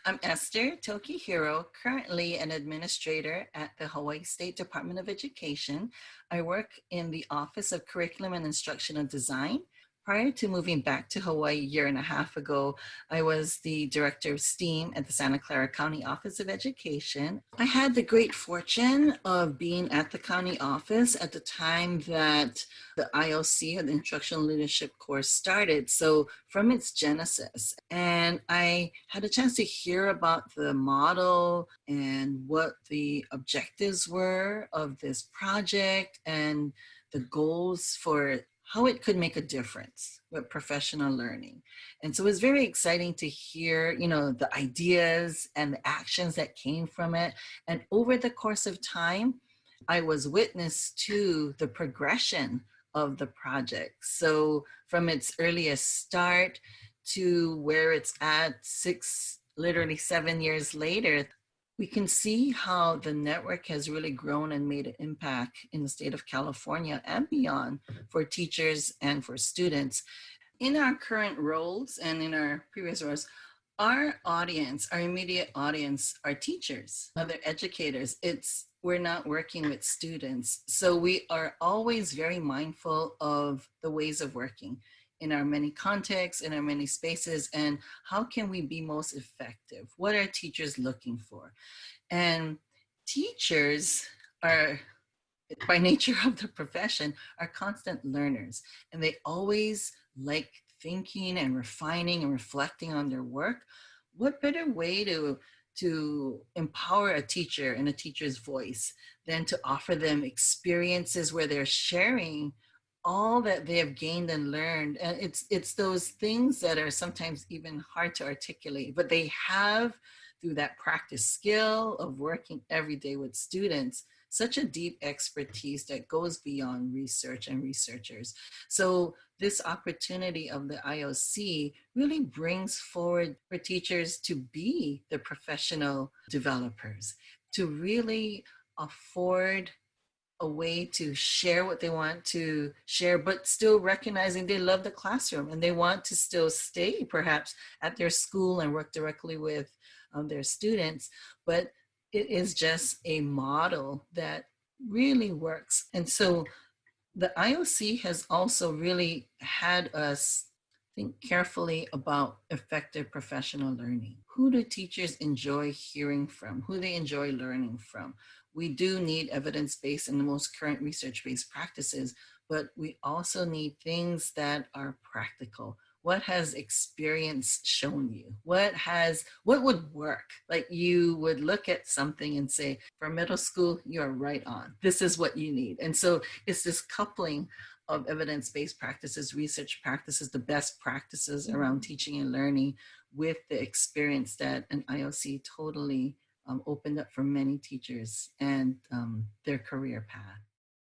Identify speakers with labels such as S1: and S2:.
S1: I'm Esther Tokihiro, currently an administrator at the Hawaii State Department of Education. I work in the Office of Curriculum and Instructional Design. Prior to moving back to Hawaii a year and a half ago, I was the Director of STEAM at the Santa Clara County Office of Education. I had the great fortune of being at the county office at the time that the IOC, or the Instructional Leadership course, started. So from its genesis, and I had a chance to hear about the model and what the objectives were of this project and the goals for how it could make a difference with professional learning. And so it was very exciting to hear, the ideas and the actions that came from it. And over the course of time, I was witness to the progression of the project. So from its earliest start to where it's at literally 7 years later, we can see how the network has really grown and made an impact in the state of California and beyond for teachers and for students. In our current roles and in our previous roles, our audience, our immediate audience, are teachers, other educators. We're not working with students. So we are always very mindful of the ways of working in our many contexts, in our many spaces, and how can we be most effective? What are teachers looking for? And teachers are, by nature of the profession, are constant learners, and they always like thinking and refining and reflecting on their work. What better way to empower a teacher and a teacher's voice than to offer them experiences where they're sharing all that they have gained and learned. And it's those things that are sometimes even hard to articulate, but they have, through that practice skill of working every day with students, such a deep expertise that goes beyond research and researchers. So this opportunity of the IOC really brings forward for teachers to be the professional developers, to really afford a way to share what they want to share, but still recognizing they love the classroom and they want to still stay perhaps at their school and work directly with their students. But it is just a model that really works. And so the IOC has also really had us think carefully about effective professional learning. Who do teachers enjoy hearing from? Who they enjoy learning from? We do need evidence-based and the most current research-based practices, but we also need things that are practical. What has experience shown you? What would work? Like, you would look at something and say, for middle school, you're right on. This is what you need. And so it's this coupling of evidence-based practices, research practices, the best practices around teaching and learning, with the experience that an IOC totally opened up for many teachers and their career path.